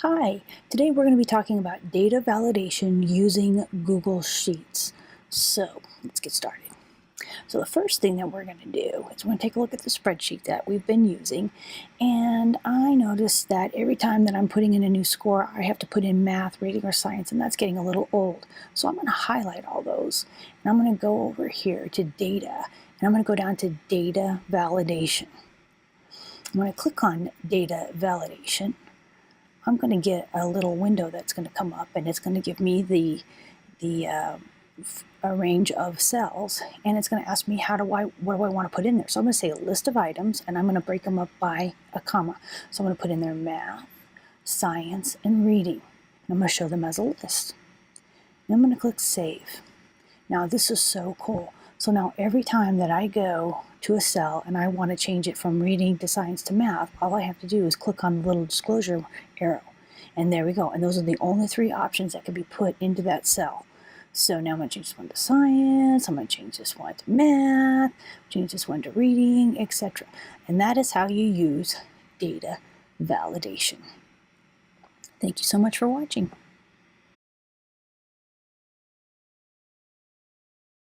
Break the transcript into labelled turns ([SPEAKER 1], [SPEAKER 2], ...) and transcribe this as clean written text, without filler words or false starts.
[SPEAKER 1] Hi, today we're going to be talking about data validation using Google Sheets. So let's get started. So the first thing that we're going to do is we're going to take a look at the spreadsheet that we've been using. And I noticed that every time that I'm putting in a new score, I have to put in math, reading, or science, and that's getting a little old. So I'm going to highlight all those. And I'm going to go over here to data, and I'm going to go down to data validation. I'm going to click on data validation. I'm going to get a little window that's going to come up, and it's going to give me a range of cells, and it's going to ask me what do I want to put in there. So I'm going to say a list of items, and I'm going to break them up by a comma. So I'm going to put in there math, science, and reading. And I'm going to show them as a list. And I'm going to click save. Now this is so cool. So now every time that I go to a cell and I want to change it from reading to science to math, all I have to do is click on the little disclosure arrow. And there we go. And those are the only three options that can be put into that cell. So now I'm going to change this one to science, I'm going to change this one to math, change this one to reading, etc. And that is how you use data validation. Thank you so much for watching.